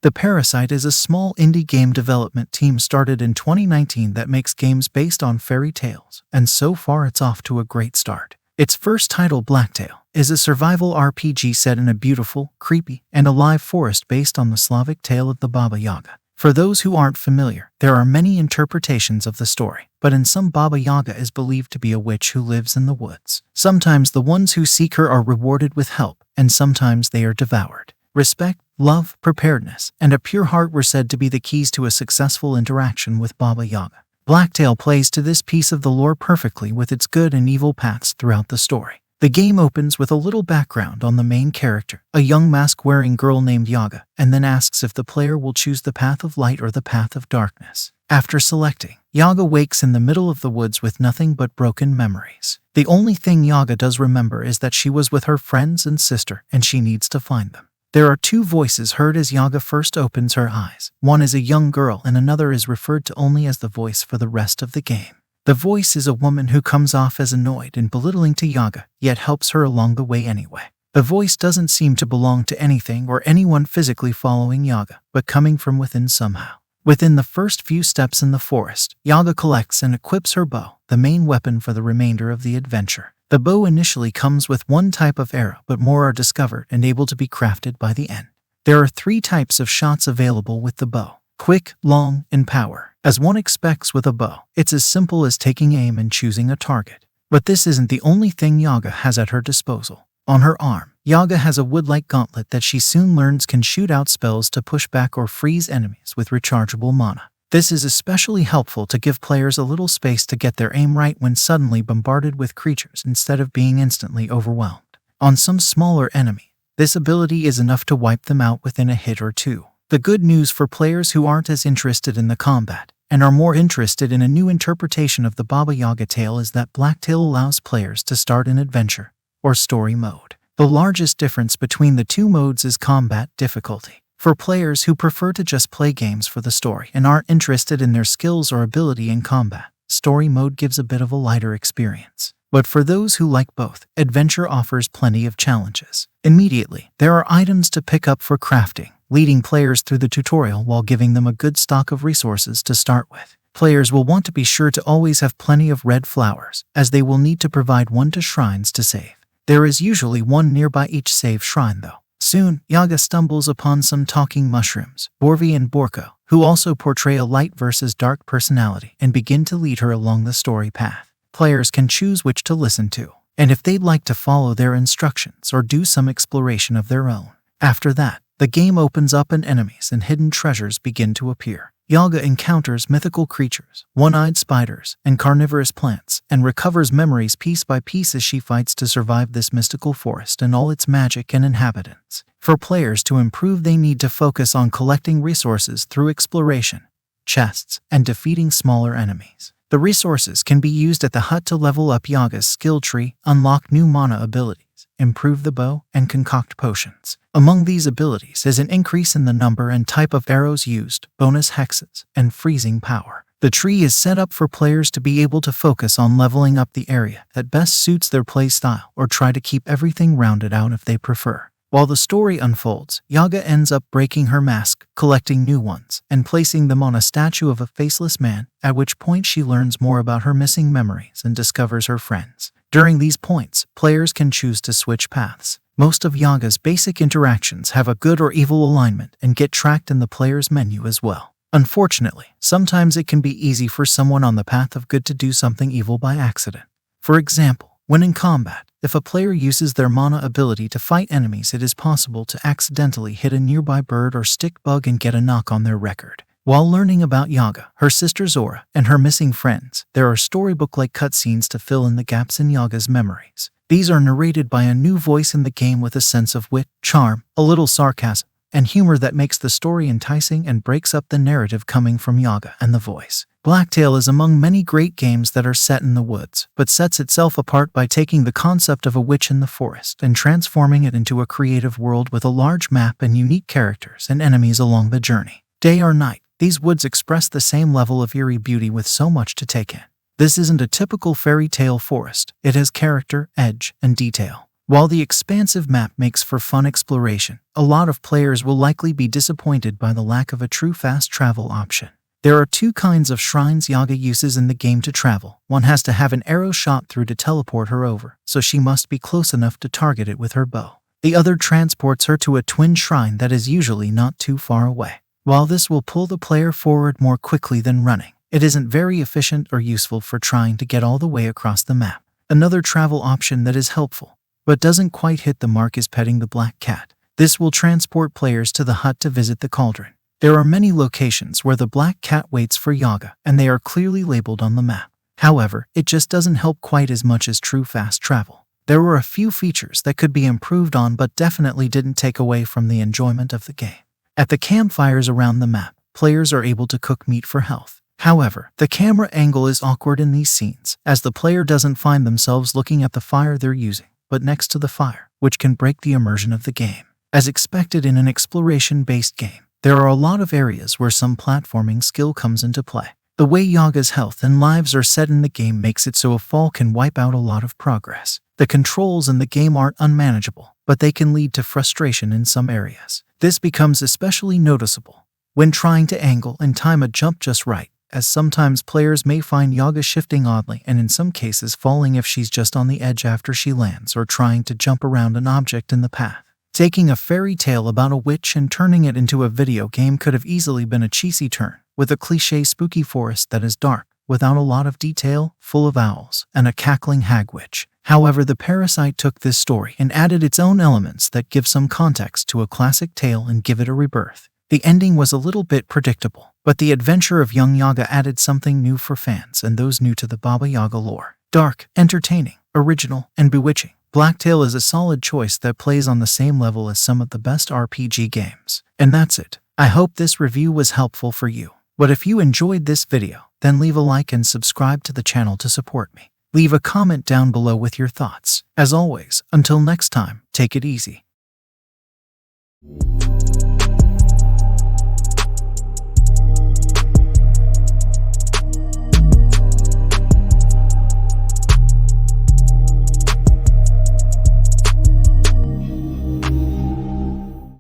The Parasite is a small indie game development team started in 2019 that makes games based on fairy tales, and so far it's off to a great start. Its first title, Blacktail, is a survival RPG set in a beautiful, creepy, and alive forest based on the Slavic tale of the Baba Yaga. For those who aren't familiar, there are many interpretations of the story, but in some Baba Yaga is believed to be a witch who lives in the woods. Sometimes the ones who seek her are rewarded with help, and sometimes they are devoured. Respect, love, preparedness, and a pure heart were said to be the keys to a successful interaction with Baba Yaga. Blacktail plays to this piece of the lore perfectly with its good and evil paths throughout the story. The game opens with a little background on the main character, a young mask-wearing girl named Yaga, and then asks if the player will choose the path of light or the path of darkness. After selecting, Yaga wakes in the middle of the woods with nothing but broken memories. The only thing Yaga does remember is that she was with her friends and sister, and she needs to find them. There are two voices heard as Yaga first opens her eyes. One is a young girl and another is referred to only as the voice for the rest of the game. The voice is a woman who comes off as annoyed and belittling to Yaga, yet helps her along the way anyway. The voice doesn't seem to belong to anything or anyone physically following Yaga, but coming from within somehow. Within the first few steps in the forest, Yaga collects and equips her bow, the main weapon for the remainder of the adventure. The bow initially comes with one type of arrow, but more are discovered and able to be crafted by the end. There are 3 types of shots available with the bow: quick, long, and power. As one expects with a bow, it's as simple as taking aim and choosing a target. But this isn't the only thing Yaga has at her disposal. On her arm, Yaga has a wood-like gauntlet that she soon learns can shoot out spells to push back or freeze enemies with rechargeable mana. This is especially helpful to give players a little space to get their aim right when suddenly bombarded with creatures instead of being instantly overwhelmed. On some smaller enemy, this ability is enough to wipe them out within a hit or two. The good news for players who aren't as interested in the combat and are more interested in a new interpretation of the Baba Yaga tale is that Blacktail allows players to start in adventure or story mode. The largest difference between the two modes is combat difficulty. For players who prefer to just play games for the story and aren't interested in their skills or ability in combat, story mode gives a bit of a lighter experience. But for those who like both, adventure offers plenty of challenges. Immediately, there are items to pick up for crafting, leading players through the tutorial while giving them a good stock of resources to start with. Players will want to be sure to always have plenty of red flowers, as they will need to provide one to shrines to save. There is usually one nearby each save shrine though. Soon, Yaga stumbles upon some talking mushrooms, Borvi and Borko, who also portray a light versus dark personality and begin to lead her along the story path. Players can choose which to listen to, and if they'd like to follow their instructions or do some exploration of their own. After that, the game opens up and enemies and hidden treasures begin to appear. Yaga encounters mythical creatures, one-eyed spiders, and carnivorous plants, and recovers memories piece by piece as she fights to survive this mystical forest and all its magic and inhabitants. For players to improve, they need to focus on collecting resources through exploration, chests, and defeating smaller enemies. The resources can be used at the hut to level up Yaga's skill tree, unlock new mana abilities, improve the bow, and concoct potions. Among these abilities is an increase in the number and type of arrows used, bonus hexes, and freezing power. The tree is set up for players to be able to focus on leveling up the area that best suits their playstyle or try to keep everything rounded out if they prefer. While the story unfolds, Yaga ends up breaking her mask, collecting new ones, and placing them on a statue of a faceless man, at which point she learns more about her missing memories and discovers her friends. During these points, players can choose to switch paths. Most of Yaga's basic interactions have a good or evil alignment and get tracked in the player's menu as well. Unfortunately, sometimes it can be easy for someone on the path of good to do something evil by accident. For example, when in combat, if a player uses their mana ability to fight enemies, it is possible to accidentally hit a nearby bird or stick bug and get a knock on their record. While learning about Yaga, her sister Zora, and her missing friends, there are storybook-like cutscenes to fill in the gaps in Yaga's memories. These are narrated by a new voice in the game with a sense of wit, charm, a little sarcasm, and humor that makes the story enticing and breaks up the narrative coming from Yaga and the voice. Blacktail is among many great games that are set in the woods, but sets itself apart by taking the concept of a witch in the forest and transforming it into a creative world with a large map and unique characters and enemies along the journey. Day or night, these woods express the same level of eerie beauty with so much to take in. This isn't a typical fairy tale forest. It has character, edge, and detail. While the expansive map makes for fun exploration, a lot of players will likely be disappointed by the lack of a true fast travel option. There are two kinds of shrines Yaga uses in the game to travel. One has to have an arrow shot through to teleport her over, so she must be close enough to target it with her bow. The other transports her to a twin shrine that is usually not too far away. While this will pull the player forward more quickly than running, it isn't very efficient or useful for trying to get all the way across the map. Another travel option that is helpful, but doesn't quite hit the mark, is petting the black cat. This will transport players to the hut to visit the cauldron. There are many locations where the black cat waits for Yaga, and they are clearly labeled on the map. However, it just doesn't help quite as much as true fast travel. There were a few features that could be improved on, but definitely didn't take away from the enjoyment of the game. At the campfires around the map, players are able to cook meat for health. However, the camera angle is awkward in these scenes, as the player doesn't find themselves looking at the fire they're using, but next to the fire, which can break the immersion of the game. As expected in an exploration-based game, there are a lot of areas where some platforming skill comes into play. The way Yaga's health and lives are set in the game makes it so a fall can wipe out a lot of progress. The controls in the game aren't unmanageable, but they can lead to frustration in some areas. This becomes especially noticeable when trying to angle and time a jump just right, as sometimes players may find Yaga shifting oddly and in some cases falling if she's just on the edge after she lands or trying to jump around an object in the path. Taking a fairy tale about a witch and turning it into a video game could have easily been a cheesy turn, with a cliché spooky forest that is dark, without a lot of detail, full of owls, and a cackling hag witch. However, the Parasite took this story and added its own elements that give some context to a classic tale and give it a rebirth. The ending was a little bit predictable, but the adventure of young Yaga added something new for fans and those new to the Baba Yaga lore. Dark, entertaining, original, and bewitching, Blacktail is a solid choice that plays on the same level as some of the best RPG games. And that's it. I hope this review was helpful for you. But if you enjoyed this video, then leave a like and subscribe to the channel to support me. Leave a comment down below with your thoughts. As always, until next time, take it easy.